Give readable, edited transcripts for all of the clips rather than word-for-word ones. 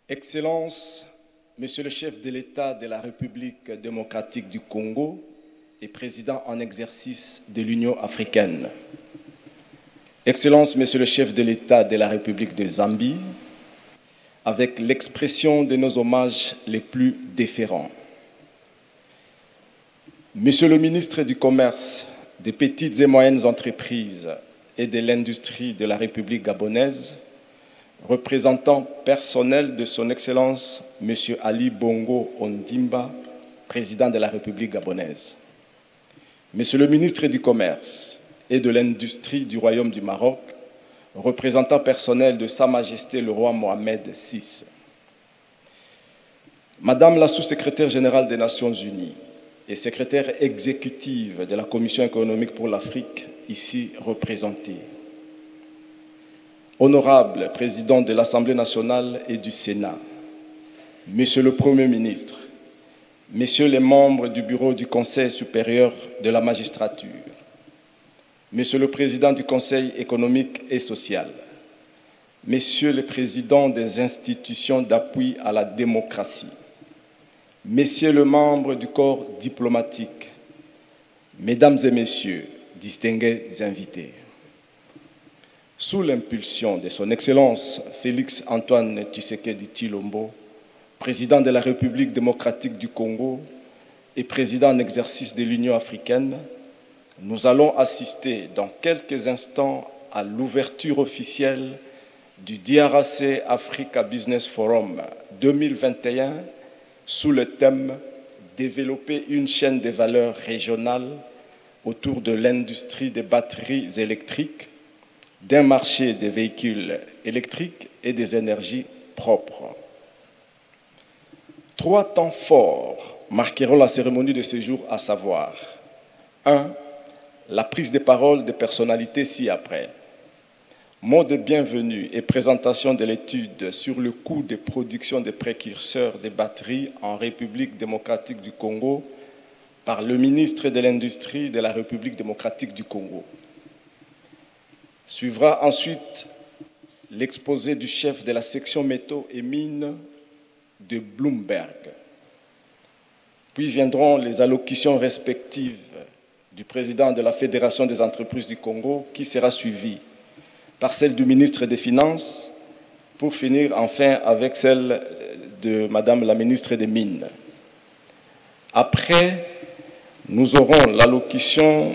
Excellences, Monsieur le chef de l'État de la République démocratique du Congo et président en exercice de l'Union africaine. Excellences, Monsieur le chef de l'État de la République de Zambie, avec l'expression de nos hommages les plus déférents. Monsieur le ministre du Commerce, des petites et moyennes entreprises et de l'industrie de la République gabonaise, représentant personnel de son Excellence, M. Ali Bongo Ondimba, président de la République gabonaise. Monsieur le ministre du Commerce et de l'Industrie du Royaume du Maroc, représentant personnel de Sa Majesté le roi Mohamed VI. Madame la sous-secrétaire générale des Nations Unies et secrétaire exécutive de la Commission économique pour l'Afrique, ici représentée. Honorable président de l'Assemblée nationale et du Sénat, Monsieur le Premier ministre, Messieurs les membres du bureau du Conseil supérieur de la magistrature, Monsieur le président du Conseil économique et social, Messieurs les présidents des institutions d'appui à la démocratie, Messieurs les membres du corps diplomatique, Mesdames et Messieurs, distingués invités. Sous l'impulsion de son Excellence Félix Antoine Tshisekedi Tshilombo, président de la République démocratique du Congo et président en exercice de l'Union africaine, nous allons assister dans quelques instants à l'ouverture officielle du DRC Africa Business Forum 2021 sous le thème « Développer une chaîne de valeur régionale autour de l'industrie des batteries électriques, d'un marché des véhicules électriques et des énergies propres ». 3 temps forts marqueront la cérémonie de ce jour, à savoir 1. La prise de parole des personnalités ci-après. Mot de bienvenue et présentation de l'étude sur le coût de production des précurseurs des batteries en République démocratique du Congo par le ministre de l'Industrie de la République démocratique du Congo. Suivra ensuite l'exposé du chef de la section métaux et mines de Bloomberg. Puis viendront les allocutions respectives du président de la Fédération des entreprises du Congo, qui sera suivie par celle du ministre des Finances, pour finir enfin avec celle de Madame la ministre des Mines. Après, nous aurons l'allocution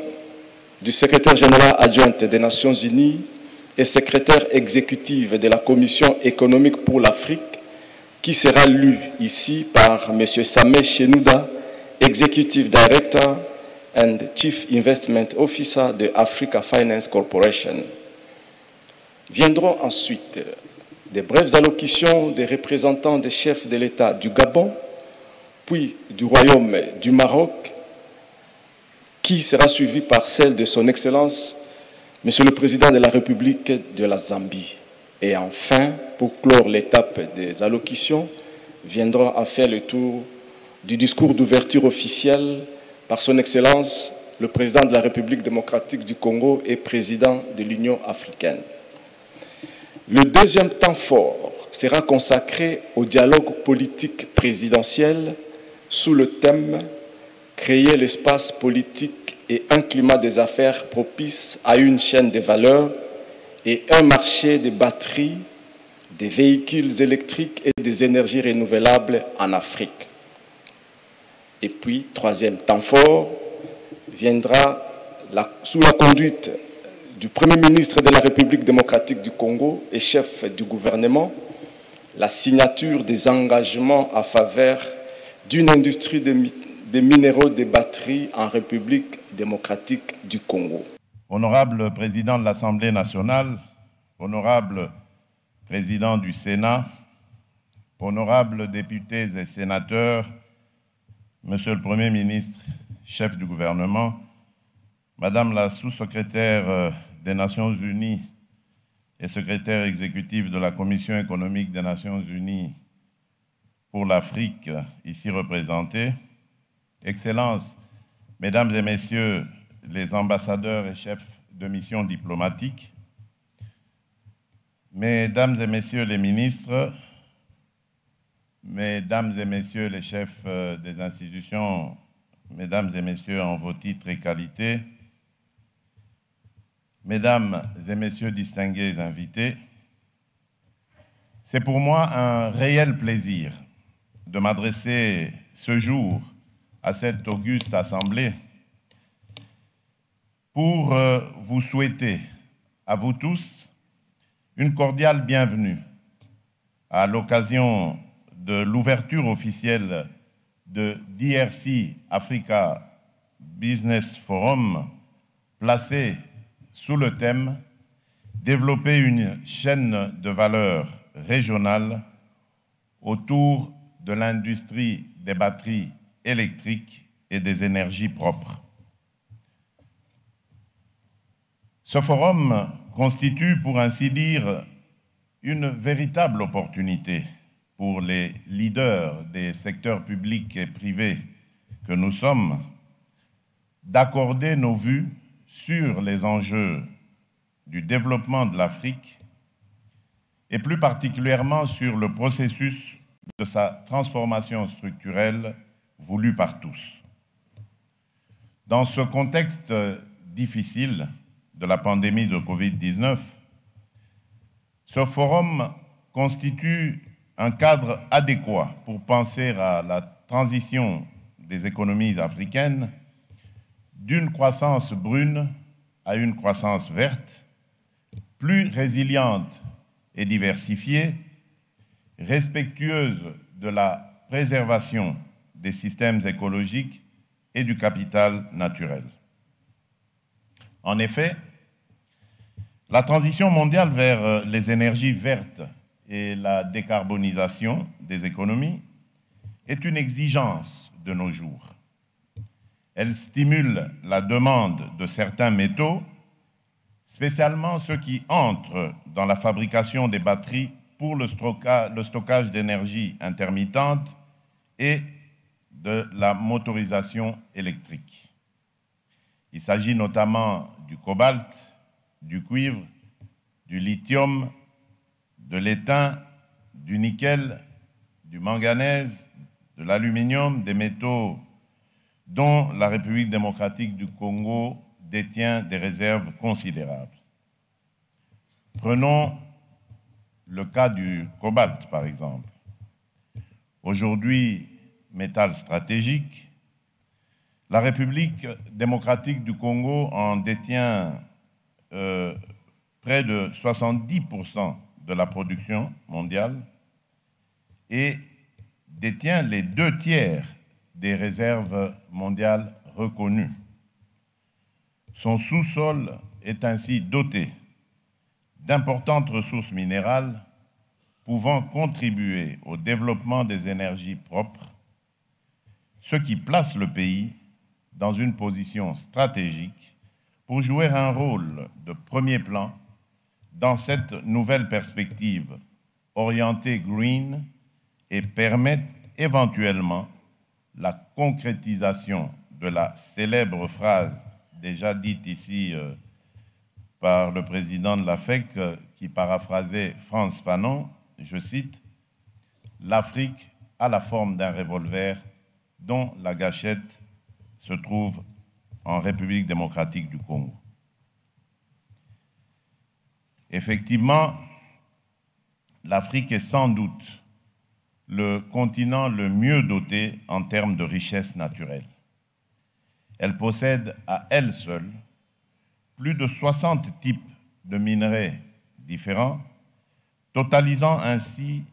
du secrétaire général adjoint des Nations Unies et secrétaire exécutive de la Commission économique pour l'Afrique, qui sera lu ici par M. Sameh Chenouda, Executive Director and Chief Investment Officer de Africa Finance Corporation. Viendront ensuite des brèves allocutions des représentants des chefs de l'État du Gabon, puis du Royaume du Maroc, qui sera suivi par celle de son Excellence, Monsieur le Président de la République de la Zambie. Et enfin, pour clore l'étape des allocutions, viendra enfin le tour du discours d'ouverture officielle par son Excellence, le Président de la République démocratique du Congo et Président de l'Union africaine. Le deuxième temps fort sera consacré au dialogue politique présidentiel sous le thème « Créer l'espace politique et un climat des affaires propice à une chaîne de valeur et un marché des batteries, des véhicules électriques et des énergies renouvelables en Afrique ». Et puis, troisième temps fort, viendra sous la conduite du Premier ministre de la République démocratique du Congo et chef du gouvernement, la signature des engagements en faveur d'une industrie des minéraux des batteries en République démocratique du Congo. Honorable président de l'Assemblée nationale, honorable président du Sénat, honorables députés et sénateurs, Monsieur le Premier ministre, chef du gouvernement, Madame la sous-secrétaire des Nations Unies et secrétaire exécutive de la Commission économique des Nations Unies pour l'Afrique, ici représentée, Excellences, Mesdames et Messieurs les ambassadeurs et chefs de mission diplomatique, Mesdames et Messieurs les ministres, Mesdames et Messieurs les chefs des institutions, Mesdames et Messieurs en vos titres et qualités, Mesdames et Messieurs distingués invités, c'est pour moi un réel plaisir de m'adresser ce jour à cette auguste assemblée pour vous souhaiter à vous tous une cordiale bienvenue à l'occasion de l'ouverture officielle de DRC Africa Business Forum, placé sous le thème « Développer une chaîne de valeur régionale autour de l'industrie des batteries électriques et des énergies propres ». Ce forum constitue, pour ainsi dire, une véritable opportunité pour les leaders des secteurs publics et privés que nous sommes d'accorder nos vues sur les enjeux du développement de l'Afrique et plus particulièrement sur le processus de sa transformation structurelle voulu par tous. Dans ce contexte difficile de la pandémie de Covid-19, ce forum constitue un cadre adéquat pour penser à la transition des économies africaines d'une croissance brune à une croissance verte, plus résiliente et diversifiée, respectueuse de la préservation des systèmes écologiques et du capital naturel. En effet, la transition mondiale vers les énergies vertes et la décarbonisation des économies est une exigence de nos jours. Elle stimule la demande de certains métaux, spécialement ceux qui entrent dans la fabrication des batteries pour le stockage d'énergie intermittente et de la motorisation électrique. Il s'agit notamment du cobalt, du cuivre, du lithium, de l'étain, du nickel, du manganèse, de l'aluminium, des métaux dont la République démocratique du Congo détient des réserves considérables. Prenons le cas du cobalt, par exemple. Aujourd'hui, métal stratégique, la République démocratique du Congo en détient près de 70% de la production mondiale et détient les 2/3 des réserves mondiales reconnues. Son sous-sol est ainsi doté d'importantes ressources minérales pouvant contribuer au développement des énergies propres, ce qui place le pays dans une position stratégique pour jouer un rôle de premier plan dans cette nouvelle perspective orientée green et permettre éventuellement la concrétisation de la célèbre phrase déjà dite ici par le président de la FEC qui paraphrasait Frantz Fanon, je cite, « L'Afrique a la forme d'un revolver dont la gâchette se trouve en République démocratique du Congo ». Effectivement, l'Afrique est sans doute le continent le mieux doté en termes de richesse naturelle. Elle possède à elle seule plus de 60 types de minerais différents, totalisant ainsi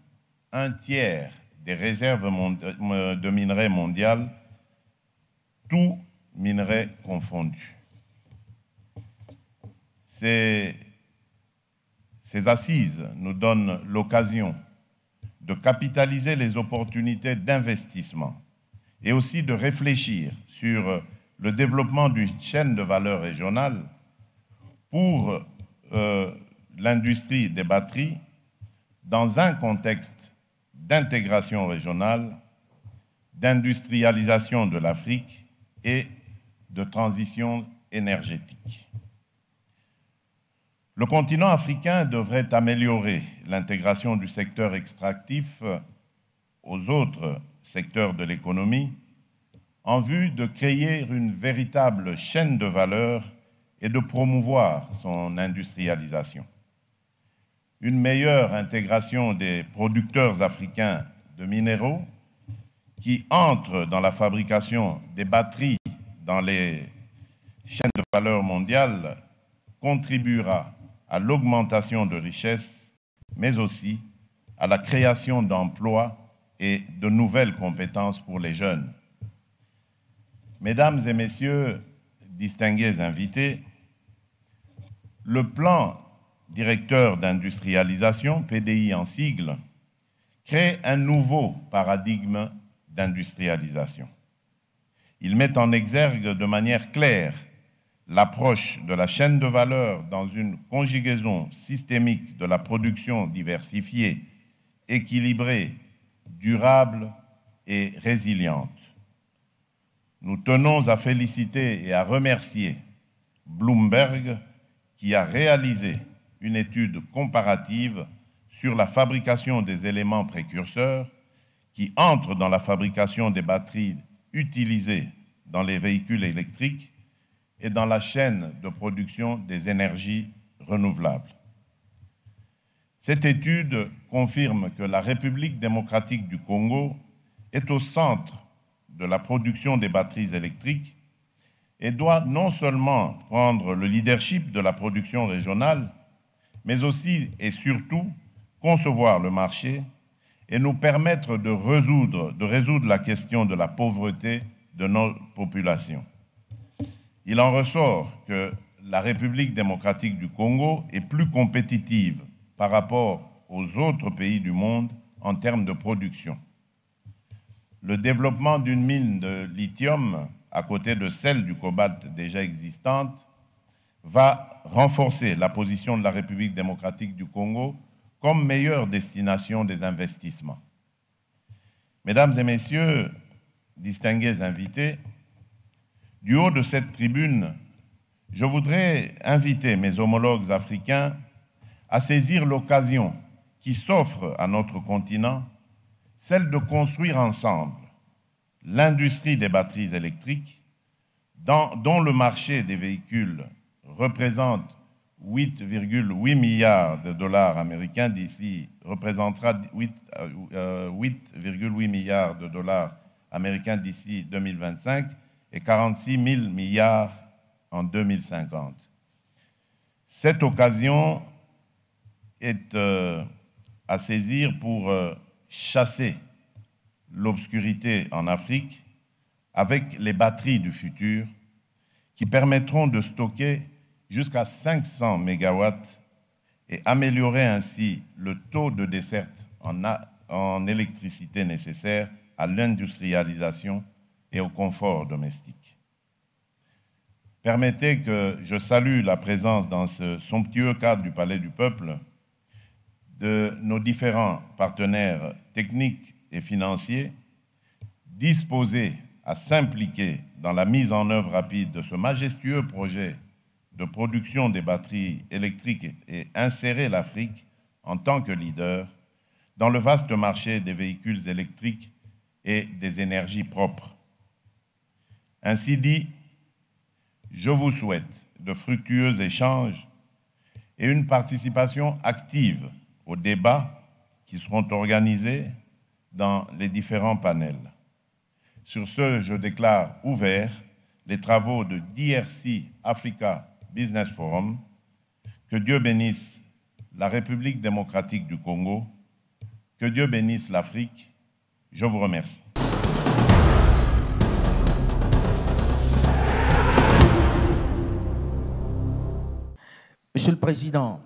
1/3 des réserves de minerais mondiales, tous minerais confondus. Ces assises nous donnent l'occasion de capitaliser les opportunités d'investissement et aussi de réfléchir sur le développement d'une chaîne de valeur régionale pour l'industrie des batteries dans un contexte d'intégration régionale, d'industrialisation de l'Afrique et de transition énergétique. Le continent africain devrait améliorer l'intégration du secteur extractif aux autres secteurs de l'économie en vue de créer une véritable chaîne de valeur et de promouvoir son industrialisation. Une meilleure intégration des producteurs africains de minéraux qui entrent dans la fabrication des batteries dans les chaînes de valeur mondiales contribuera à l'augmentation de richesses, mais aussi à la création d'emplois et de nouvelles compétences pour les jeunes. Mesdames et messieurs, distingués invités, le plan directeur d'industrialisation, PDI en sigle, crée un nouveau paradigme d'industrialisation. Il met en exergue de manière claire l'approche de la chaîne de valeur dans une conjugaison systémique de la production diversifiée, équilibrée, durable et résiliente. Nous tenons à féliciter et à remercier Bloomberg qui a réalisé une étude comparative sur la fabrication des éléments précurseurs qui entrent dans la fabrication des batteries utilisées dans les véhicules électriques et dans la chaîne de production des énergies renouvelables. Cette étude confirme que la République démocratique du Congo est au centre de la production des batteries électriques et doit non seulement prendre le leadership de la production régionale, mais aussi et surtout concevoir le marché et nous permettre de résoudre la question de la pauvreté de nos populations. Il en ressort que la République démocratique du Congo est plus compétitive par rapport aux autres pays du monde en termes de production. Le développement d'une mine de lithium à côté de celle du cobalt déjà existante va renforcer la position de la République démocratique du Congo comme meilleure destination des investissements. Mesdames et messieurs, distingués invités, du haut de cette tribune, je voudrais inviter mes homologues africains à saisir l'occasion qui s'offre à notre continent, celle de construire ensemble l'industrie des batteries électriques, dont le marché des véhicules représente 8,8 milliards de dollars américains représentera 8,8 milliards de dollars américains d'ici 2025 et 46 000 milliards en 2050. Cette occasion est à saisir pour chasser l'obscurité en Afrique avec les batteries du futur qui permettront de stocker jusqu'à 500 mégawatts et améliorer ainsi le taux de desserte en électricité nécessaire à l'industrialisation et au confort domestique. Permettez que je salue la présence dans ce somptueux cadre du Palais du Peuple de nos différents partenaires techniques et financiers disposés à s'impliquer dans la mise en œuvre rapide de ce majestueux projet de production des batteries électriques et insérer l'Afrique en tant que leader dans le vaste marché des véhicules électriques et des énergies propres. Ainsi dit, je vous souhaite de fructueux échanges et une participation active aux débats qui seront organisés dans les différents panels. Sur ce, je déclare ouverts les travaux de DRC Africa Business Forum. Que Dieu bénisse la République démocratique du Congo. Que Dieu bénisse l'Afrique. Je vous remercie. Monsieur le Président,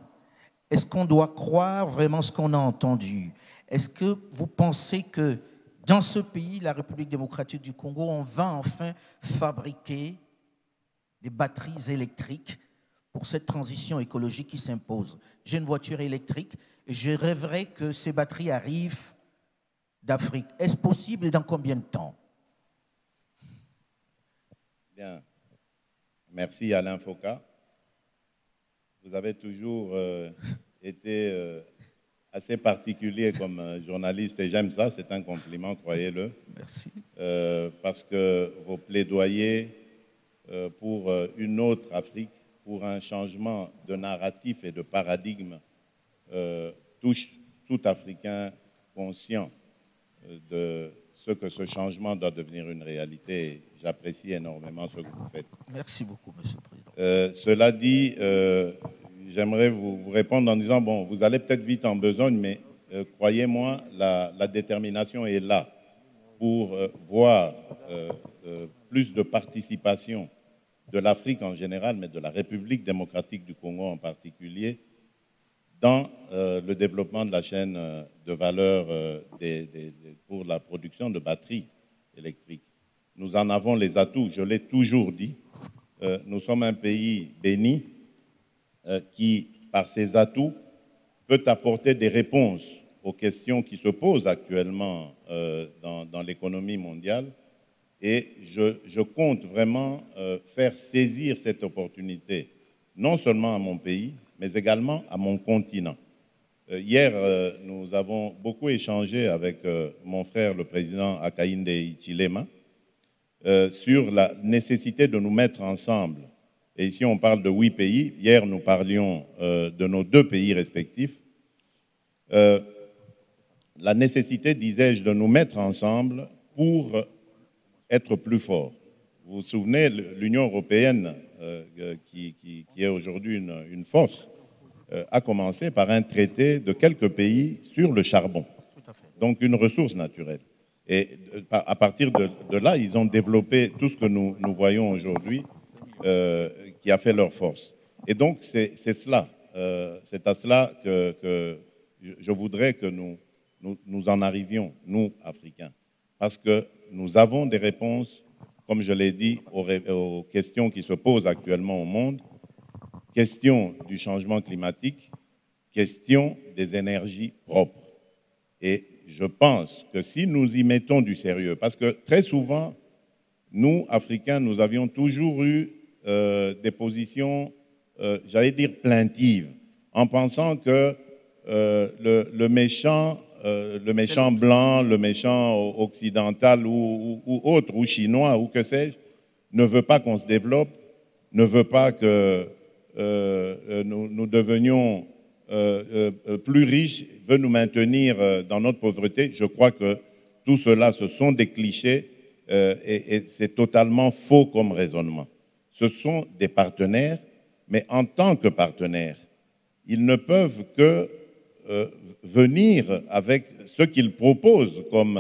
est-ce qu'on doit croire vraiment ce qu'on a entendu? Est-ce que vous pensez que dans ce pays, la République démocratique du Congo, on va enfin fabriquer des batteries électriques pour cette transition écologique qui s'impose? J'ai une voiture électrique et je rêverais que ces batteries arrivent d'Afrique. Est-ce possible et dans combien de temps? Bien. Merci Alain Foka. Vous avez toujours été assez particulier comme journaliste et j'aime ça, c'est un compliment, croyez-le. Merci. Parce que vos plaidoyers pour une autre Afrique, pour un changement de narratif et de paradigme touchent tout Africain conscient de ce que ce changement doit devenir une réalité. J'apprécie énormément ce que vous faites. Merci beaucoup, Monsieur le Président. Cela dit, j'aimerais vous répondre en disant, bon, vous allez peut-être vite en besogne, mais croyez-moi, la détermination est là pour voir plus de participation de l'Afrique en général, mais de la République démocratique du Congo en particulier, dans le développement de la chaîne de valeur pour la production de batteries électriques. Nous en avons les atouts, je l'ai toujours dit. Nous sommes un pays béni qui, par ses atouts, peut apporter des réponses aux questions qui se posent actuellement dans l'économie mondiale. Et je compte vraiment faire saisir cette opportunité, non seulement à mon pays, mais également à mon continent. Hier, nous avons beaucoup échangé avec mon frère, le président Hakainde Hichilema, sur la nécessité de nous mettre ensemble. Et ici, on parle de 8 pays. Hier, nous parlions de nos 2 pays respectifs. La nécessité, disais-je, de nous mettre ensemble pour être plus forts. Vous vous souvenez, l'Union européenne, qui est aujourd'hui une force, a commencé par un traité de quelques pays sur le charbon, donc une ressource naturelle. Et à partir de là, ils ont développé tout ce que nous voyons aujourd'hui, qui a fait leur force. Et donc, c'est cela, c'est à cela que je voudrais que nous en arrivions, nous, Africains, parce que nous avons des réponses, comme je l'ai dit, aux questions qui se posent actuellement au monde, question du changement climatique, question des énergies propres. Et je pense que si nous y mettons du sérieux, parce que très souvent, nous, Africains, nous avions toujours eu des positions, j'allais dire, plaintives, en pensant que le méchant blanc, le méchant occidental ou autre, ou chinois, ou que sais-je, ne veut pas qu'on se développe, ne veut pas que nous devenions plus riches, veut nous maintenir dans notre pauvreté. Je crois que tout cela, ce sont des clichés et c'est totalement faux comme raisonnement. Ce sont des partenaires, mais en tant que partenaires, ils ne peuvent que venir avec ce qu'ils proposent comme,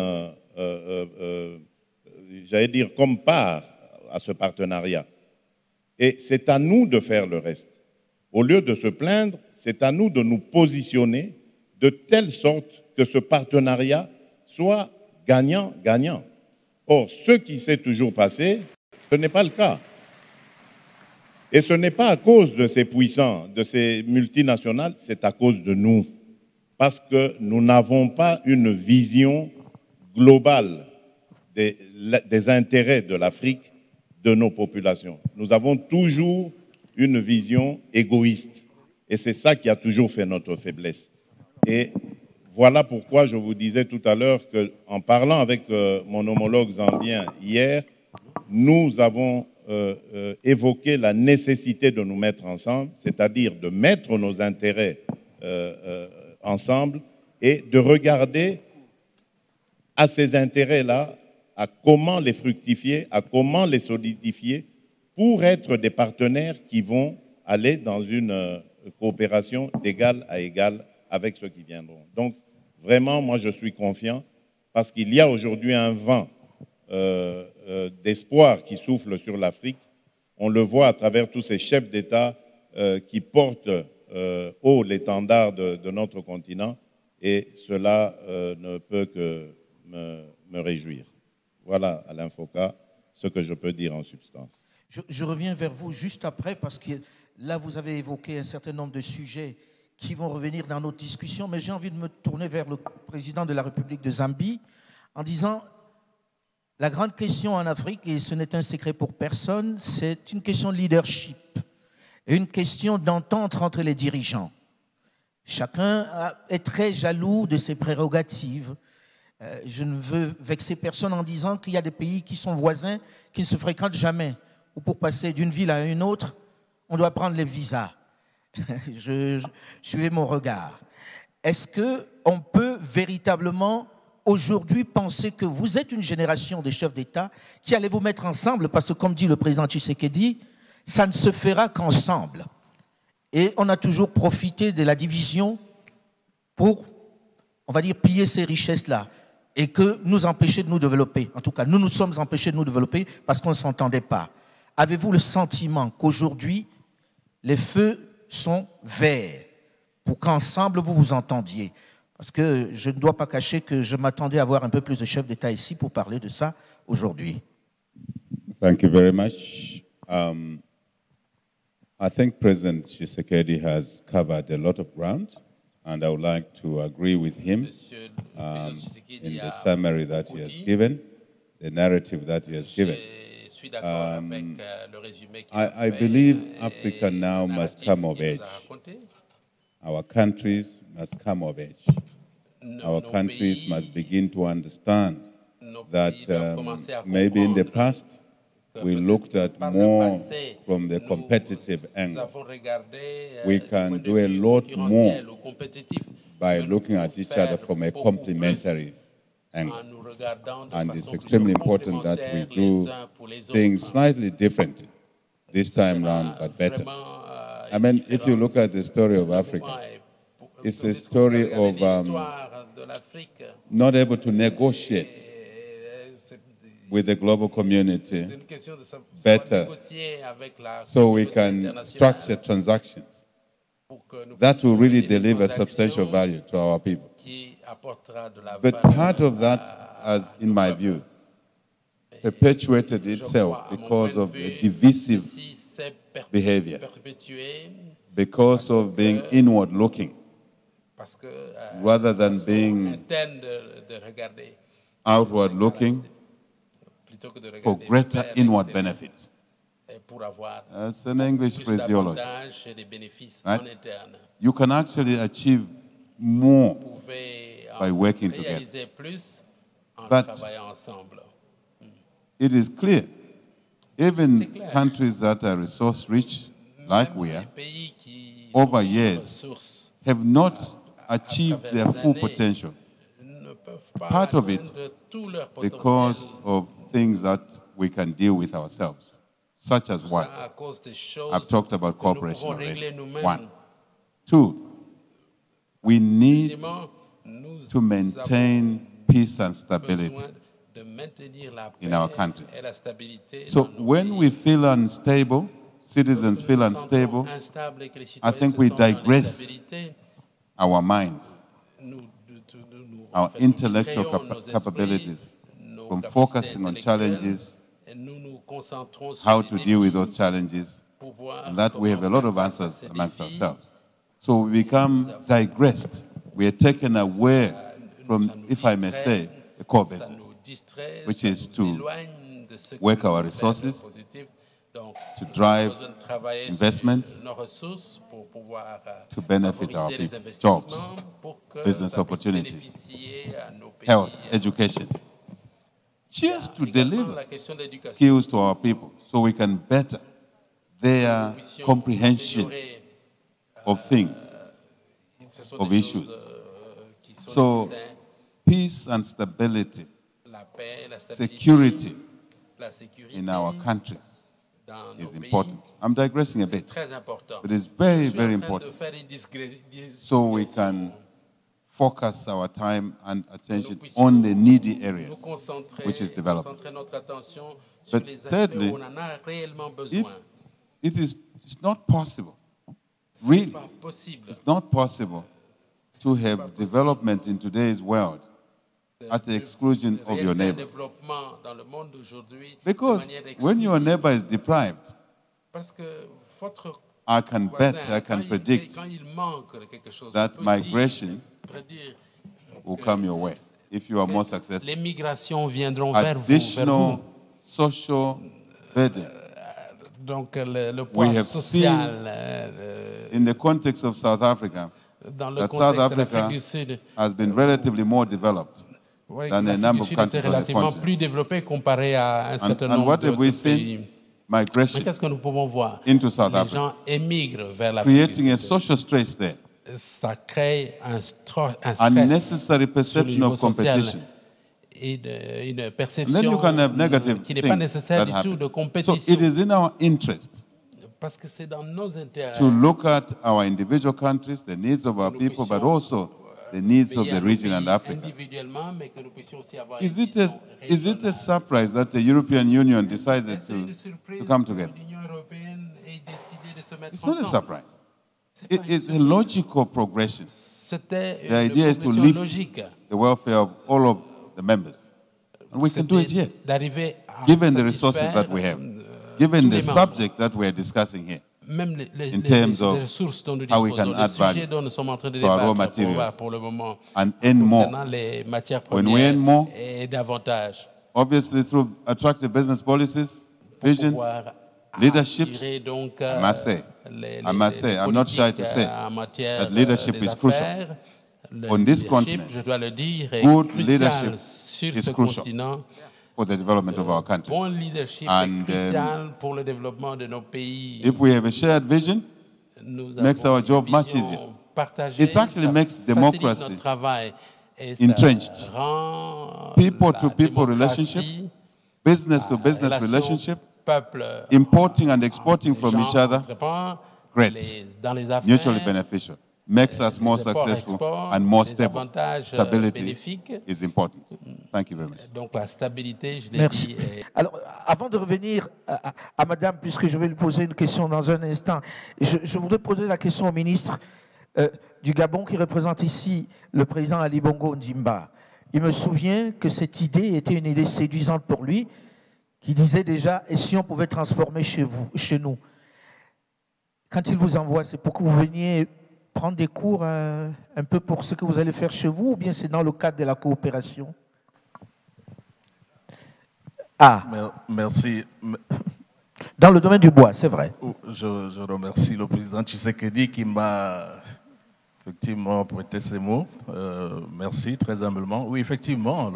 j'allais dire, comme part à ce partenariat. Et c'est à nous de faire le reste. Au lieu de se plaindre, c'est à nous de nous positionner de telle sorte que ce partenariat soit gagnant-gagnant. Or, ce qui s'est toujours passé, ce n'est pas le cas. Et ce n'est pas à cause de ces puissants, de ces multinationales, c'est à cause de nous. Parce que nous n'avons pas une vision globale des intérêts de l'Afrique, de nos populations. Nous avons toujours une vision égoïste. Et c'est ça qui a toujours fait notre faiblesse. Et voilà pourquoi je vous disais tout à l'heure qu'en parlant avec mon homologue zambien hier, nous avons évoqué la nécessité de nous mettre ensemble, c'est-à-dire de mettre nos intérêts ensemble et de regarder à ces intérêts-là, à comment les fructifier, à comment les solidifier pour être des partenaires qui vont aller dans une coopération d'égal à égal avec ceux qui viendront. Donc, vraiment, moi, je suis confiant parce qu'il y a aujourd'hui un vent d'espoir qui souffle sur l'Afrique. On le voit à travers tous ces chefs d'État qui portent haut l'étendard de notre continent et cela ne peut que me réjouir. Voilà, Alain Foka, ce que je peux dire en substance. Je reviens vers vous juste après parce que là, vous avez évoqué un certain nombre de sujets qui vont revenir dans notre discussion, mais j'ai envie de me tourner vers le président de la République de Zambie en disant la grande question en Afrique, et ce n'est un secret pour personne, c'est une question de leadership et une question d'entente entre les dirigeants. Chacun est très jaloux de ses prérogatives. Je ne veux vexer personne en disant qu'il y a des pays qui sont voisins, qui ne se fréquentent jamais. Ou pour passer d'une ville à une autre, on doit prendre les visas. Suivez mon regard. Est-ce qu'on peut véritablement aujourd'hui penser que vous êtes une génération de chefs d'État qui allez vous mettre ensemble, parce que comme dit le président Tshisekedi, ça ne se fera qu'ensemble. Et on a toujours profité de la division pour, on va dire, piller ces richesses-là et que nous empêcher de nous développer. En tout cas, nous nous sommes empêchés de nous développer parce qu'on ne s'entendait pas. Avez-vous le sentiment qu'aujourd'hui, les feux sont verts pour qu'ensemble vous vous entendiez? Parce que je ne dois pas cacher que je m'attendais à avoir un peu plus de chefs d'État ici pour parler de ça aujourd'hui. Thank you very much. I think President Tshisekedi has covered a lot of ground, and I would like to agree with him in the summary that he has given, the narrative that he has given. I believe Africa now must come of age. Our countries must come of age. Our countries must begin to understand that maybe in the past we looked at more from the competitive angle. We can do a lot more by looking at each other from a complementary angle. And it's extremely important that we do things slightly differently this time round, but better. I mean, if you look at the story of Africa, it's a story of not able to negotiate with the global community better so we can structure transactions that will really deliver substantial value to our people. But part of that, as in my view, perpetuated itself because of a divisive behavior, because of being inward-looking, rather than being outward-looking for greater inward benefits. That's an English phraseology, right? You can actually achieve more by working together. But it is clear, even countries that are resource-rich, like we are, over years, have not achieved their full potential. Part of it because of things that we can deal with ourselves, such as what? I've talked about cooperation already. 1. 2, we need to maintain peace and stability in our countries. So when we feel unstable, citizens feel unstable, I think we digress our minds, our intellectual capabilities from focusing on challenges, how to deal with those challenges, and that we have a lot of answers amongst ourselves. So we become digressed. We are taken away from, if I may say, the core business, which is to work our resources, to drive investments, to benefit our people, jobs, business opportunities, health, education, just to deliver skills to our people so we can better their comprehension of things, of issues. So peace and stability, security in our countries is important. I'm digressing a bit, but it's very, very important so we can focus our time and attention on the needy areas, which is development. But thirdly, if it's not possible, really, it's not possible to have development in today's world at the exclusion of your neighbor. Because when your neighbor is deprived, I can bet, I can predict that migration will come your way if you are more successful. Additional social burden. We have seen in the context of South Africa that South Africa has been relatively more developed than a number of countries on the continent. And what have we seen? Migration into South Africa, creating a social stress there. Ça crée un stress, unnecessary perception of competition. Une perception qui n'est pas nécessaire du tout de compétition. So it is in our interest parce que c'est dans nos intérêts to look at our individual countries, the needs of our people, but also the needs of the region and Africa. Is it a surprise that the European Union decided to come together? It's not a surprise. It is a logical progression. The idea is to lift the welfare of all of the members. And we can do it here, given the resources that we have, given the subject that we are discussing here, in terms of how we can add value to our raw materials and earn more. When we earn more, obviously through attractive business policies, visions, leaderships, I must say, I'm not shy to say that leadership is crucial. On this continent, good leadership is crucial for the development of our country. And if we have a shared vision, it makes our job much easier. It actually makes democracy entrenched. People-to-people relationship, business-to-business relationship, importing and exporting from each other, great, mutually beneficial. Makes us more successful and more stable. Stability is important. Thank you very much. Donc la stabilité, je l'ai Merci. dit. Alors, avant de revenir à Madame, puisque je vais lui poser une question dans un instant, je voudrais poser la question au ministre du Gabon qui représente ici le président Ali Bongo Ondimba. Il me souvient que cette idée était une idée séduisante pour lui, qui disait déjà, et si on pouvait transformer chez nous. Quand il vous envoie, c'est pour que vous veniez prendre des cours un peu pour ce que vous allez faire chez vous, ou bien c'est dans le cadre de la coopération? Ah. Merci. Dans le domaine du bois, c'est vrai. Je remercie le président Tshisekedi qui m'a effectivement prêté ces mots. Merci, très humblement. Oui, effectivement,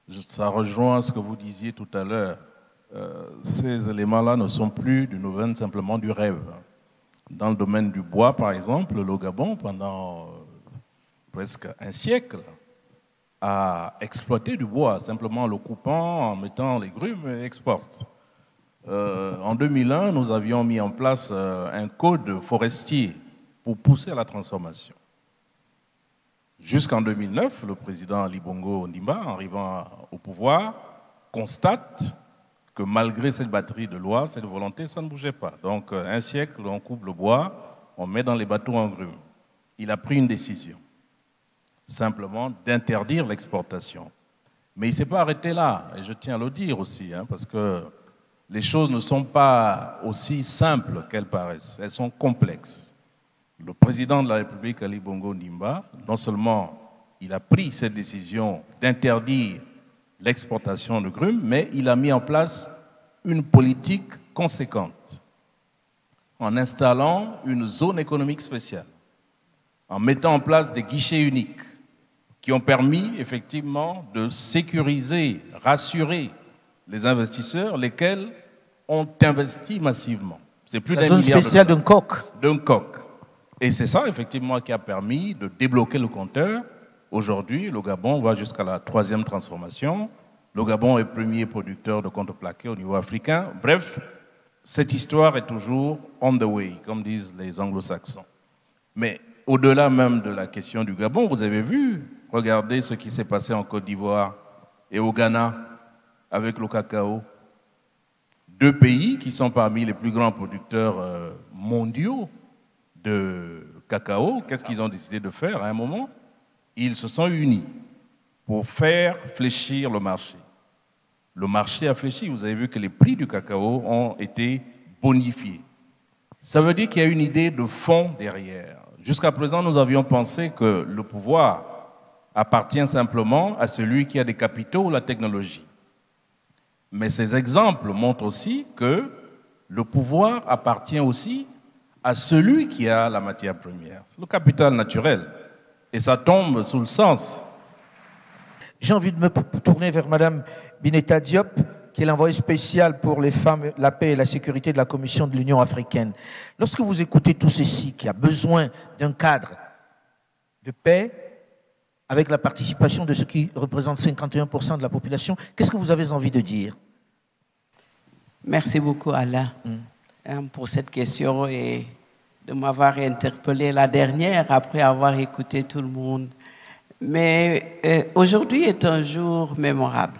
ça rejoint ce que vous disiez tout à l'heure. Ces éléments-là ne sont plus du domaine simplement du rêve. Dans le domaine du bois, par exemple, le Gabon, pendant presque un siècle, a exploité du bois, simplement le coupant, en mettant les grumes et exporte. En 2001, nous avions mis en place un code forestier pour pousser à la transformation. Jusqu'en 2009, le président Ali Bongo Ondimba, arrivant au pouvoir, constate que malgré cette batterie de lois, cette volonté, ça ne bougeait pas. Donc, un siècle, on coupe le bois, on met dans les bateaux en grumes. Il a pris une décision, simplement d'interdire l'exportation. Mais il ne s'est pas arrêté là, et je tiens à le dire aussi, parce que les choses ne sont pas aussi simples qu'elles paraissent, elles sont complexes. Le président de la République, Ali Bongo Ondimba, non seulement il a pris cette décision d'interdire l'exportation de grumes, mais il a mis en place une politique conséquente en installant une zone économique spéciale, en mettant en place des guichets uniques qui ont permis effectivement de sécuriser, rassurer les investisseurs, lesquels ont investi massivement. C'est plus d'un milliard. La zone spéciale d'un coq. D'un coq. Et c'est ça effectivement qui a permis de débloquer le compteur. Aujourd'hui, le Gabon va jusqu'à la 3e transformation. Le Gabon est premier producteur de contreplaqué au niveau africain. Bref, cette histoire est toujours on the way, comme disent les anglo-saxons. Mais au-delà même de la question du Gabon, vous avez vu, regardez ce qui s'est passé en Côte d'Ivoire et au Ghana avec le cacao. 2 pays qui sont parmi les plus grands producteurs mondiaux de cacao. Qu'est-ce qu'ils ont décidé de faire à un moment? Ils se sont unis pour faire fléchir le marché. Le marché a fléchi. Vous avez vu que les prix du cacao ont été bonifiés. Ça veut dire qu'il y a une idée de fond derrière. Jusqu'à présent, nous avions pensé que le pouvoir appartient simplement à celui qui a des capitaux ou la technologie. Mais ces exemples montrent aussi que le pouvoir appartient aussi à celui qui a la matière première. C'est le capital naturel. Et ça tombe sous le sens. J'ai envie de me tourner vers Mme Bineta Diop, qui est l'envoyée spéciale pour les femmes, la paix et la sécurité de la Commission de l'Union africaine. Lorsque vous écoutez tout ceci, qui a besoin d'un cadre de paix, avec la participation de ceux qui représentent 51% de la population, qu'est-ce que vous avez envie de dire? Merci beaucoup, Alain, pour cette question et de m'avoir interpellé la dernière après avoir écouté tout le monde. Mais aujourd'hui est un jour mémorable,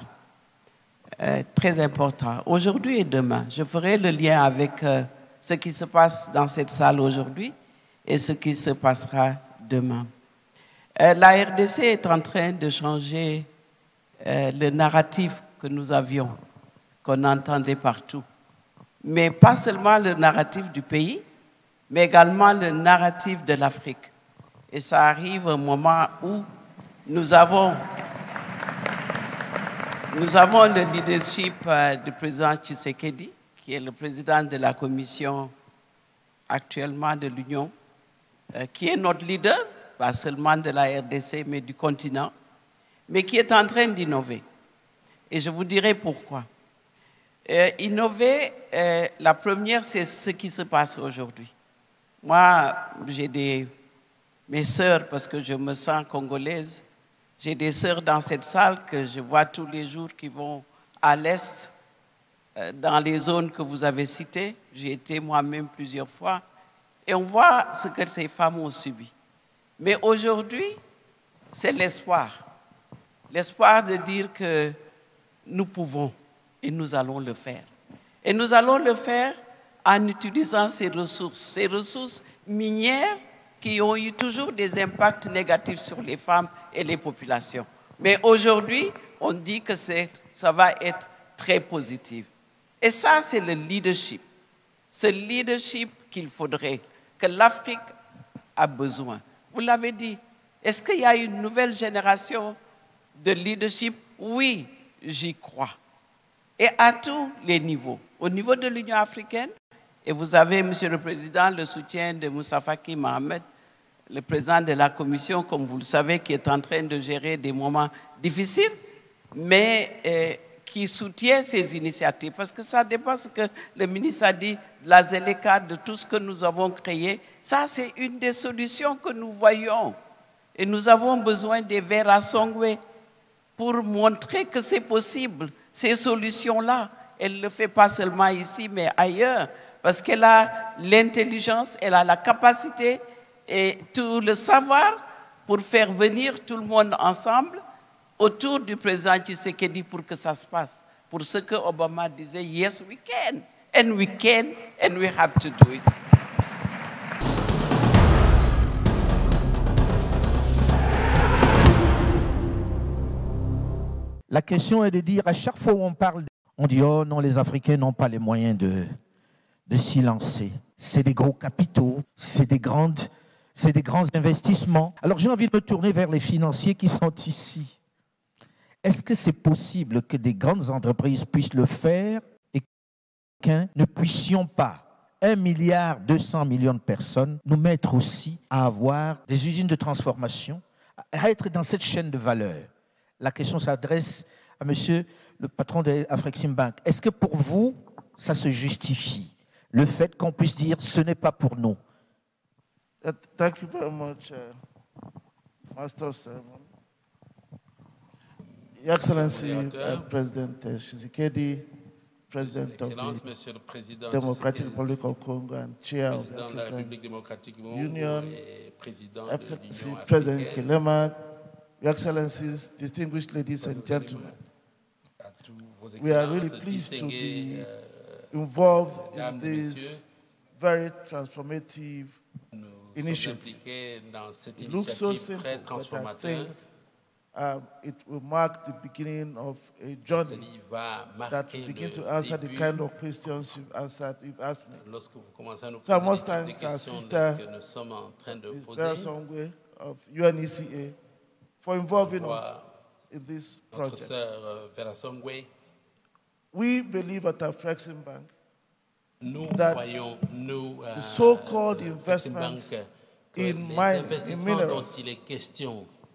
très important. Aujourd'hui et demain, je ferai le lien avec ce qui se passe dans cette salle aujourd'hui et ce qui se passera demain. La RDC est en train de changer le narratif que nous avions, qu'on entendait partout. Mais pas seulement le narratif du pays, mais également le narratif de l'Afrique. Et ça arrive au moment où nous avons le leadership du président Tshisekedi, qui est le président de la Commission actuellement de l'Union, qui est notre leader, pas seulement de la RDC, mais du continent, mais qui est en train d'innover. Et je vous dirai pourquoi. Innover, la première, c'est ce qui se passe aujourd'hui. Moi, j'ai mes sœurs, parce que je me sens congolaise, j'ai des sœurs dans cette salle que je vois tous les jours qui vont à l'Est, dans les zones que vous avez citées. J'ai été moi-même plusieurs fois. Et on voit ce que ces femmes ont subi. Mais aujourd'hui, c'est l'espoir. L'espoir de dire que nous pouvons et nous allons le faire. Et nous allons le faire en utilisant ces ressources minières qui ont eu toujours des impacts négatifs sur les femmes et les populations. Mais aujourd'hui, on dit que ça va être très positif. Et ça, c'est le leadership. Ce leadership qu'il faudrait, que l'Afrique a besoin. Vous l'avez dit, est-ce qu'il y a une nouvelle génération de leadership? Oui, j'y crois. Et à tous les niveaux. Au niveau de l'Union africaine, et vous avez, Monsieur le Président, le soutien de Moussa Faki Mohamed, le président de la Commission, comme vous le savez, qui est en train de gérer des moments difficiles, mais qui soutient ces initiatives. Parce que ça dépend ce que le ministre a dit, de la Zeleka, de tout ce que nous avons créé. Ça, c'est une des solutions que nous voyons. Et nous avons besoin des Vera Songwe pour montrer que c'est possible. Ces solutions-là, elle ne le fait pas seulement ici, mais ailleurs. Parce qu'elle a l'intelligence, elle a la capacité et tout le savoir pour faire venir tout le monde ensemble autour du président Tshisekedi pour que ça se passe. Pour ce que Obama disait, yes, we can, and we have to do it. La question est de dire, à chaque fois où on parle, on dit, oh non, les Africains n'ont pas les moyens de s'y lancer. C'est des gros capitaux, c'est des grands investissements. Alors j'ai envie de me tourner vers les financiers qui sont ici. Est-ce que c'est possible que des grandes entreprises puissent le faire et que ne puissions pas, 1,2 milliard de personnes, nous mettre aussi à avoir des usines de transformation, à être dans cette chaîne de valeur? La question s'adresse à monsieur le patron de Afreximbank. Est-ce que pour vous, ça se justifie, le fait qu'on puisse dire ce n'est pas pour nous? Thank you very much, Master of Ceremony. Your Excellency, President Tshisekedi, President of the Democratic Republic of Congo and Chair of the African Union, Excellency President Kilema, Your Excellencies, distinguished ladies and gentlemen, we are really pleased to be involved in this very transformative initiative. It looks so simple, but I think it will mark the beginning of a journey that will begin to answer the kind of questions you've asked me. So I must thank our sister, Vera Songwe of UNECA, for involving us in this project. We believe at Afreximbank that the so-called investments in minerals,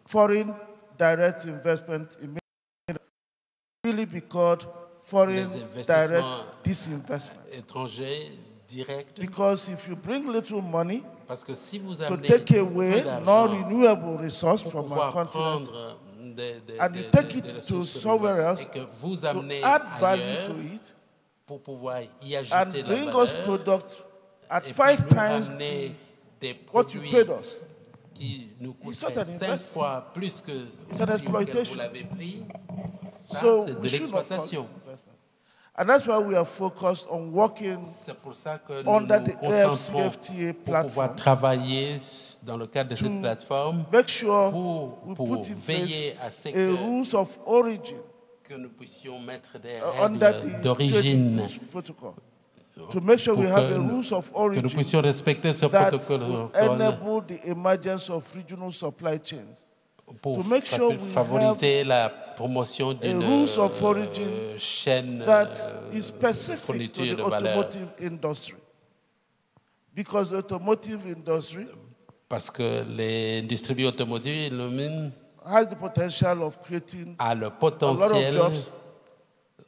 foreign direct investment in minerals, really be called foreign direct disinvestment. Because if you bring little money to take away non-renewable resource from our continent, and you take it to somewhere else to add value to it, and bring us products at 5 times what you paid us. It's not an investment. It's an exploitation. So we should not call it investment. And that's why we are focused on working under the AFCFTA platform dans le cadre de cette plateforme, make sure we put in place a rules of origin que nous puissions mettre des under règles the d'origine, protocol, to make sure we have a rules of que nous origin puissions respecter ce that protocole will enable the emergence of regional supply chains. pour To make sure we favoriser la promotion d'une rules of origin chaîne that is specific to fourniture the de valeur. automotive industry. Because the automotive industry Parce que l'industrie automobile has the potential of creating a le a lot of potentiel jobs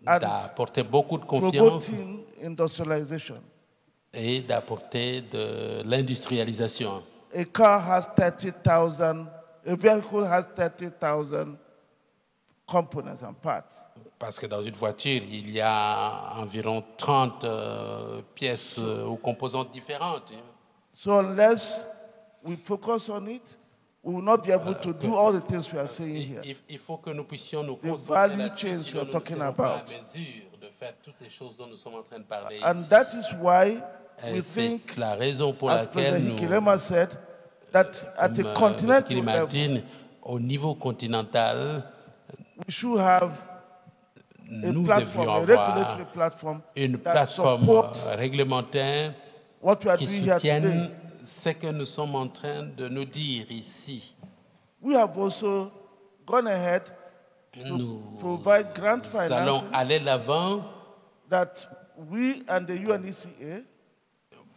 and d'apporter beaucoup de confiance promoting industrialization. et d'apporter de l'industrialisation. A car has 30,000, a vehicle has 30,000 components and parts. Parce que dans une voiture, il y a environ 30 pièces ou composantes différentes. So unless we focus on it, we will not be able to do all the things we are saying here. Il faut que nous puissions nous The concentrer value là-dessus, chains sinon we are nous ne talking serons pas en about. mesure de faire toutes les choses dont nous sommes en train de parler And ici. that is why we C'est think, la raison pour as laquelle President nous, Hikilema said, that at a continental level, Martin, au niveau continental, we should have a nous platform, devions a avoir regulatory platform une that plateforme supports réglementaire what we are qui doing here soutienne today. ce que nous sommes en train de nous dire ici. We have also gone ahead to Nous provide grant allons financing aller l'avant that we and the UNECA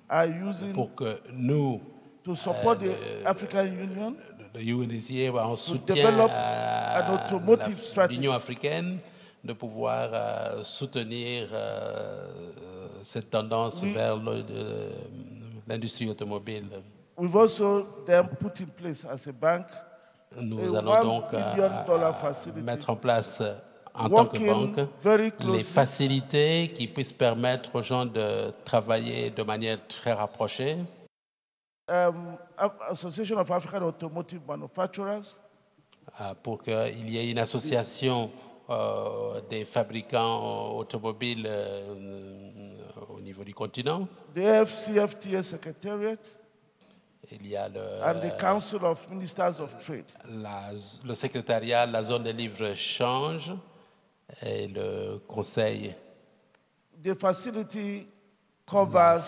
are using pour que nous, to support the African Union le UNECA, en soutien develop à an automotive strategy. l'Union africaine, de pouvoir soutenir cette tendance vers l'industrie automobile. We've also then put in place as a bank Nous a allons donc $1 billion facility mettre en place en tant que working banque very closely les facilités qui puissent permettre aux gens de travailler de manière très rapprochée. Association of African Automotive Manufacturers, Pour qu'il y ait une association des fabricants automobiles au niveau du continent. the AFCFTA Secretariat, Il y a and the Council of Ministers of Trade. le secrétariat, la zone de libre-échange et le conseil. The facility covers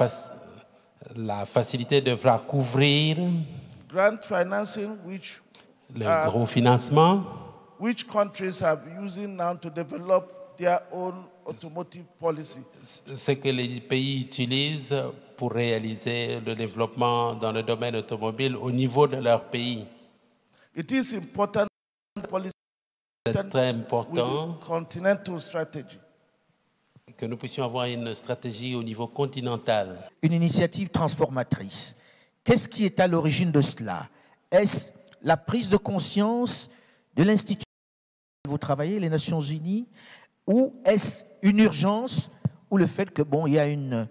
La facilité devra couvrir grant financing, which gros financement which countries are using now to develop their own automotive policy. ce que les pays utilisent pour réaliser le développement dans le domaine automobile au niveau de leur pays. It is important policy C'est très with important the continental strategy. que nous puissions avoir une stratégie au niveau continental. Une initiative transformatrice. Qu'est-ce qui est à l'origine de cela? Est-ce la prise de conscience de l'institution où vous travaillez, les Nations Unies, ou est-ce une urgence ou le fait que, bon, il y a une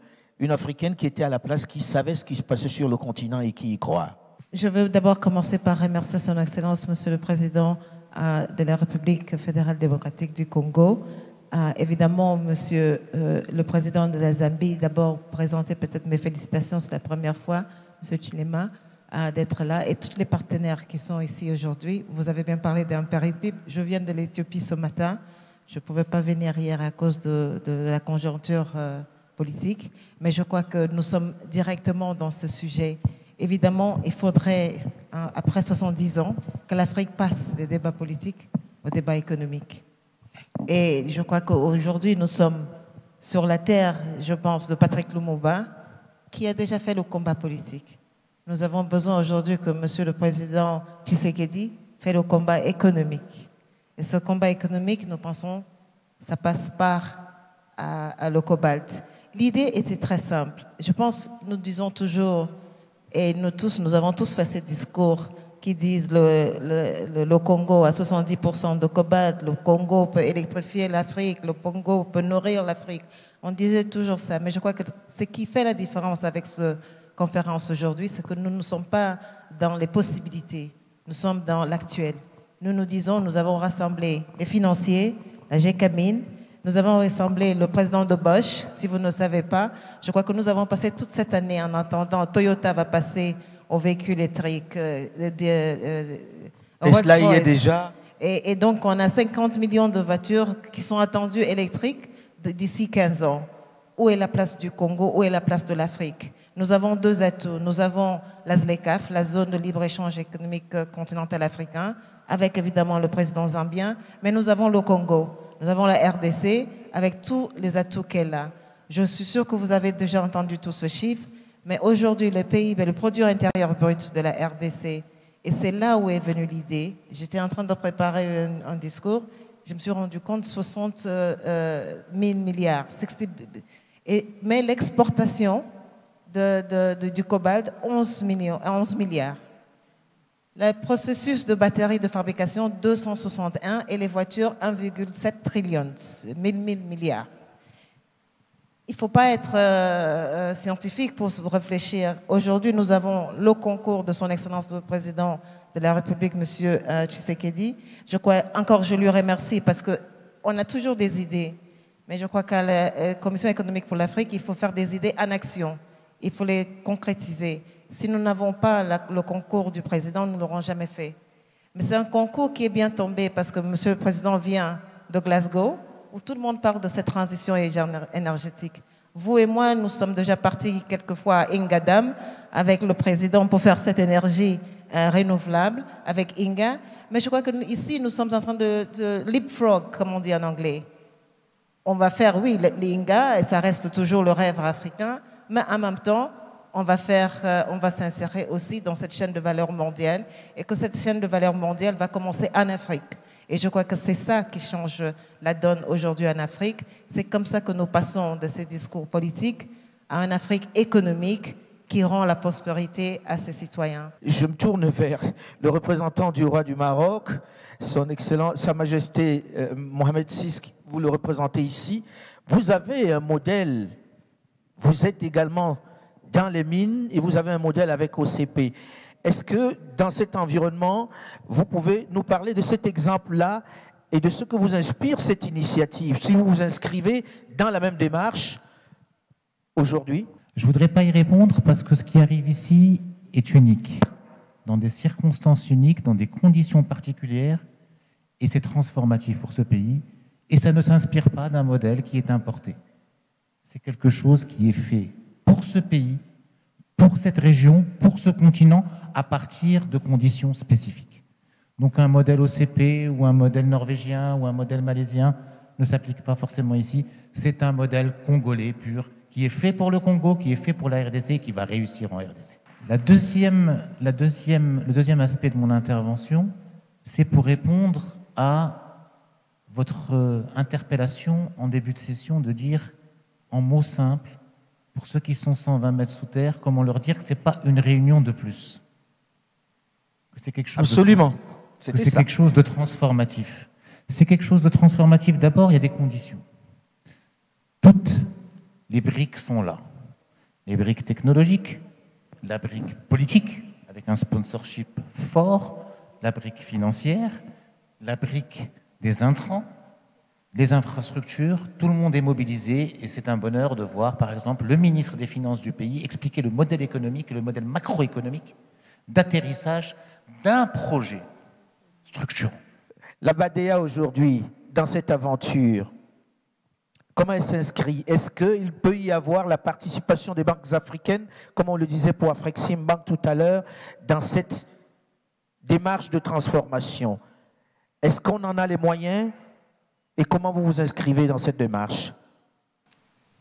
Africaine qui était à la place, qui savait ce qui se passait sur le continent et qui y croit? Je veux d'abord commencer par remercier Son Excellence, Monsieur le Président de la République fédérale démocratique du Congo. Évidemment, Monsieur le Président de la Zambie, d'abord présenter peut-être mes félicitations, c'est la première fois, Monsieur Chilema, d'être là, et tous les partenaires qui sont ici aujourd'hui. Vous avez bien parlé d'un périple. Je viens de l'Éthiopie ce matin. Je ne pouvais pas venir hier à cause de la conjoncture politique, mais je crois que nous sommes directement dans ce sujet. Évidemment, il faudrait, après 70 ans, que l'Afrique passe des débats politiques aux débats économiques. Et je crois qu'aujourd'hui, nous sommes sur la terre, je pense, de Patrick Lumumba, qui a déjà fait le combat politique. Nous avons besoin aujourd'hui que M. le Président Tshisekedi fait le combat économique. Et ce combat économique, nous pensons, ça passe par le cobalt. L'idée était très simple. Je pense, nous disons toujours, et nous avons tous fait ces discours qui disent le Congo a 70% de cobalt, le Congo peut électrifier l'Afrique, le Congo peut nourrir l'Afrique. On disait toujours ça, mais je crois que ce qui fait la différence avec cette conférence aujourd'hui, c'est que nous ne sommes pas dans les possibilités, nous sommes dans l'actuel. Nous nous disons, nous avons rassemblé les financiers, la GECAMIN, nous avons rassemblé le président de Bosch, si vous ne savez pas. Je crois que nous avons passé toute cette année en attendant. Toyota va passer aux véhicules électriques. Tesla y est déjà. Et donc, on a 50 millions de voitures qui sont attendues électriques d'ici 15 ans. Où est la place du Congo? Où est la place de l'Afrique? Nous avons deux atouts. Nous avons la ZLECAf, la zone de libre-échange économique continental africain, avec évidemment le président zambien, mais nous avons le Congo. Nous avons la RDC avec tous les atouts qu'elle a. Je suis sûre que vous avez déjà entendu tout ce chiffre, mais aujourd'hui, le PIB, le produit intérieur brut de la RDC, et c'est là où est venue l'idée. J'étais en train de préparer un discours, je me suis rendu compte 60 000 milliards. Mais l'exportation du cobalt, 11 milliards. Le processus de batterie de fabrication, 261, et les voitures, 1,7 trillion, 1000 milliards. Il ne faut pas être scientifique pour réfléchir. Aujourd'hui, nous avons le concours de son Excellence le Président de la République, M. Tshisekedi. Je lui remercie parce qu'on a toujours des idées. Mais je crois qu'à la Commission économique pour l'Afrique, il faut faire des idées en action. Il faut les concrétiser. Si nous n'avons pas le concours du président, nous ne l'aurons jamais fait. Mais c'est un concours qui est bien tombé parce que M. le Président vient de Glasgow, où tout le monde parle de cette transition énergétique. Vous et moi, nous sommes déjà partis quelquefois à Ingadam avec le président pour faire cette énergie renouvelable avec Inga. Mais je crois qu'ici, nous sommes en train de leapfrog, comme on dit en anglais. On va faire, oui, l'Inga, et ça reste toujours le rêve africain, mais en même temps, on va s'insérer aussi dans cette chaîne de valeur mondiale et que cette chaîne de valeur mondiale va commencer en Afrique. Et je crois que c'est ça qui change la donne aujourd'hui en Afrique. C'est comme ça que nous passons de ces discours politiques à une Afrique économique qui rend la prospérité à ses citoyens. Je me tourne vers le représentant du roi du Maroc, son Excellence, Sa Majesté Mohamed VI, vous le représentez ici. Vous avez un modèle, vous êtes également dans les mines et vous avez un modèle avec OCP. Est-ce que dans cet environnement, vous pouvez nous parler de cet exemple-là et de ce que vous inspire cette initiative, si vous vous inscrivez dans la même démarche aujourd'hui? Je ne voudrais pas y répondre parce que ce qui arrive ici est unique, dans des circonstances uniques, dans des conditions particulières, et c'est transformatif pour ce pays, et ça ne s'inspire pas d'un modèle qui est importé. C'est quelque chose qui est fait pour ce pays, pour cette région, pour ce continent, à partir de conditions spécifiques. Donc un modèle OCP ou un modèle norvégien ou un modèle malaisien ne s'applique pas forcément ici. C'est un modèle congolais pur, qui est fait pour le Congo, qui est fait pour la RDC et qui va réussir en RDC. Le deuxième aspect de mon intervention, c'est pour répondre à votre interpellation en début de session de dire en mots simples, pour ceux qui sont 120 mètres sous terre, comment leur dire que ce n'est pas une réunion de plus. Que c'est quelque chose Absolument. Que c'est quelque chose de transformatif. C'est quelque chose de transformatif. D'abord, il y a des conditions. Toutes les briques sont là. Les briques technologiques, la brique politique, avec un sponsorship fort, la brique financière, la brique des intrants, les infrastructures, tout le monde est mobilisé et c'est un bonheur de voir, par exemple, le ministre des Finances du pays expliquer le modèle économique et le modèle macroéconomique d'atterrissage d'un projet structurant. La BADEA aujourd'hui, dans cette aventure, comment elle s'inscrit? Est-ce qu'il peut y avoir la participation des banques africaines, comme on le disait pour Afrexim Bank tout à l'heure, dans cette démarche de transformation? Est-ce qu'on en a les moyens? Et comment vous vous inscrivez dans cette démarche?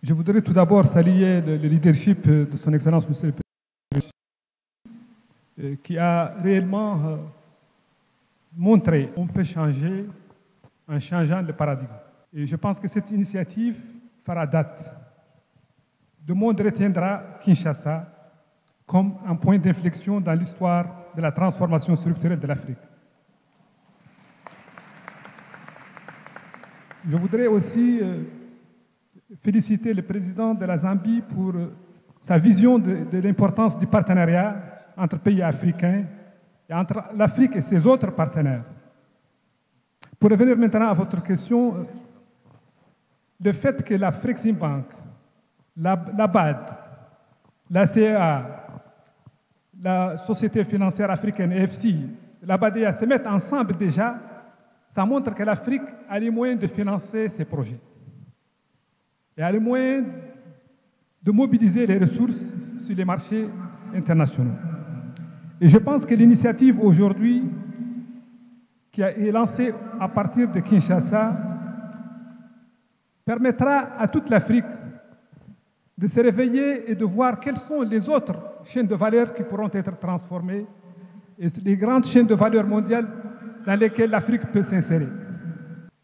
Je voudrais tout d'abord saluer le leadership de son Excellence, Monsieur le Président, qui a réellement montré qu'on peut changer en changeant le paradigme. Et je pense que cette initiative fera date. Le monde retiendra Kinshasa comme un point d'inflexion dans l'histoire de la transformation structurelle de l'Afrique. Je voudrais aussi féliciter le président de la Zambie pour sa vision de l'importance du partenariat entre pays africains et entre l'Afrique et ses autres partenaires. Pour revenir maintenant à votre question, le fait que l'Afreximbank, la BAD, la CEA, la Société financière africaine, EFC, la BADEA se mettent ensemble déjà, ça montre que l'Afrique a les moyens de financer ses projets et a les moyens de mobiliser les ressources sur les marchés internationaux. Et je pense que l'initiative aujourd'hui qui est lancée à partir de Kinshasa permettra à toute l'Afrique de se réveiller et de voir quelles sont les autres chaînes de valeur qui pourront être transformées et les grandes chaînes de valeur mondiales dans lesquelles l'Afrique peut s'insérer.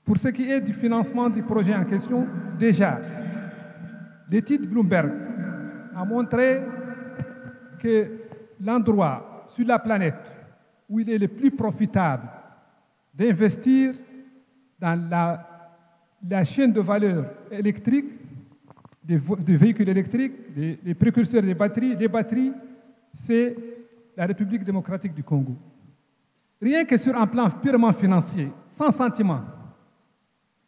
Pour ce qui est du financement du projet en question, déjà, l'étude Bloomberg a montré que l'endroit sur la planète où il est le plus profitable d'investir dans la chaîne de valeur électrique, des véhicules électriques, des précurseurs des batteries, les batteries, c'est la République démocratique du Congo. Rien que sur un plan purement financier, sans sentiment,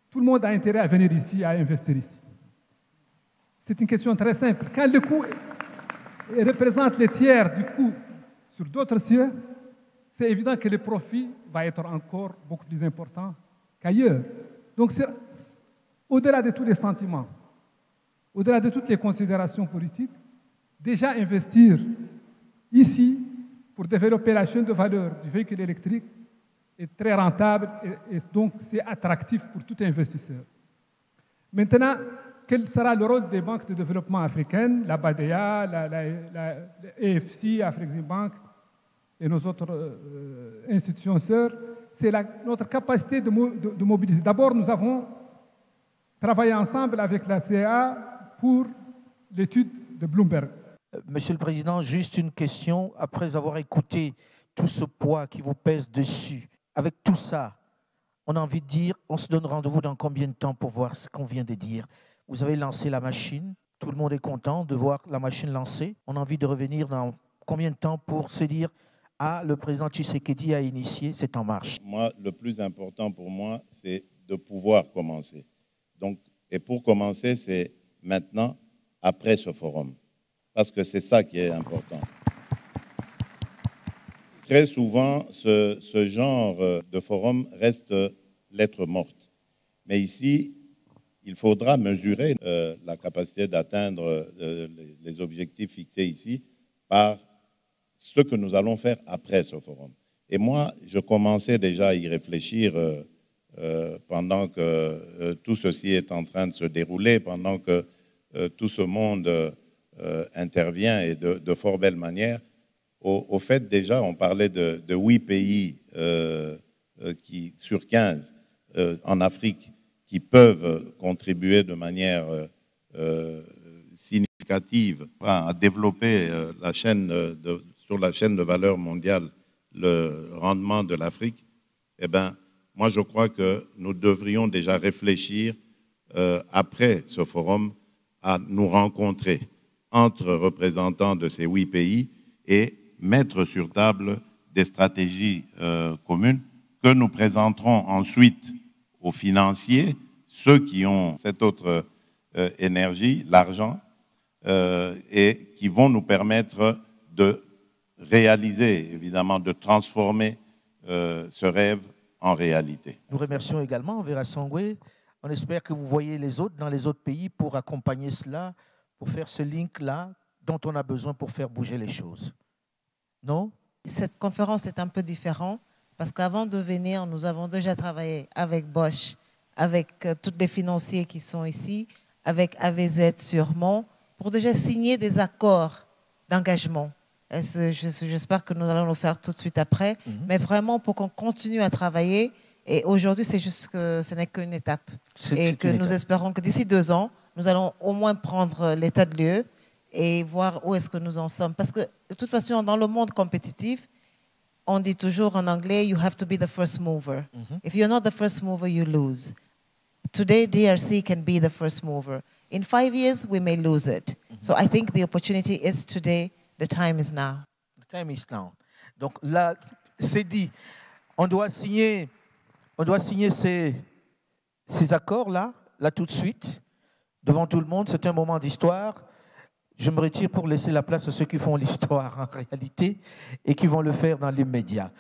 tout le monde a intérêt à venir ici, à investir ici. C'est une question très simple. Quand le coût représente les tiers du coût sur d'autres cieux, c'est évident que le profit va être encore beaucoup plus important qu'ailleurs. Donc, au-delà de tous les sentiments, au-delà de toutes les considérations politiques, déjà investir ici pour développer la chaîne de valeur du véhicule électrique est très rentable et donc c'est attractif pour tout investisseur. Maintenant, quel sera le rôle des banques de développement africaines, la BADEA, la EFC, Afreximbank et nos autres institutions sœurs? C'est notre capacité de mobiliser. D'abord, nous avons travaillé ensemble avec la CA pour l'étude de Bloomberg. Monsieur le Président, juste une question. Après avoir écouté tout ce poids qui vous pèse dessus, avec tout ça, on a envie de dire, on se donne rendez-vous dans combien de temps pour voir ce qu'on vient de dire? Vous avez lancé la machine, tout le monde est content de voir la machine lancée. On a envie de revenir dans combien de temps pour se dire, ah, le président Tshisekedi a initié, c'est en marche? Moi, le plus important pour moi, c'est de pouvoir commencer. Donc, et pour commencer, c'est maintenant, après ce forum. Parce que c'est ça qui est important. Très souvent, ce genre de forum reste lettre morte. Mais ici, il faudra mesurer la capacité d'atteindre les objectifs fixés ici par ce que nous allons faire après ce forum. Et moi, je commençais déjà à y réfléchir pendant que tout ceci est en train de se dérouler, pendant que tout ce monde intervient et de fort belle manière. Au fait, déjà, on parlait de 8 pays sur 15 en Afrique qui peuvent contribuer de manière significative à développer sur la chaîne de valeur mondiale le rendement de l'Afrique. Eh bien, moi, je crois que nous devrions déjà réfléchir, après ce forum, à nous rencontrer entre représentants de ces 8 pays et mettre sur table des stratégies communes que nous présenterons ensuite aux financiers, ceux qui ont cette autre énergie, l'argent, et qui vont nous permettre de réaliser, évidemment, de transformer ce rêve en réalité. Nous remercions également Vera Songwe. On espère que vous voyez les autres dans les autres pays pour accompagner cela, pour faire ce link-là dont on a besoin pour faire bouger les choses. Non? Cette conférence est un peu différente parce qu'avant de venir, nous avons déjà travaillé avec Bosch, avec tous les financiers qui sont ici, avec AVZ sûrement, pour déjà signer des accords d'engagement. J'espère que nous allons le faire tout de suite après, mais vraiment pour qu'on continue à travailler. Et aujourd'hui, c'est juste que ce n'est qu'une étape. Et que nous espérons que d'ici 2 ans, nous allons au moins prendre l'état de lieu et voir où est-ce que nous en sommes. Parce que de toute façon, dans le monde compétitif, on dit toujours en anglais, you have to be the first mover. If you're not the first mover, you lose. Today, DRC can be the first mover. In 5 years, we may lose it. So I think the opportunity is today, the time is now. The time is now. Donc là, c'est dit, on doit signer ces accords-là, là tout de suite, devant tout le monde. C'est un moment d'histoire. Je me retire pour laisser la place à ceux qui font l'histoire en réalité et qui vont le faire dans l'immédiat.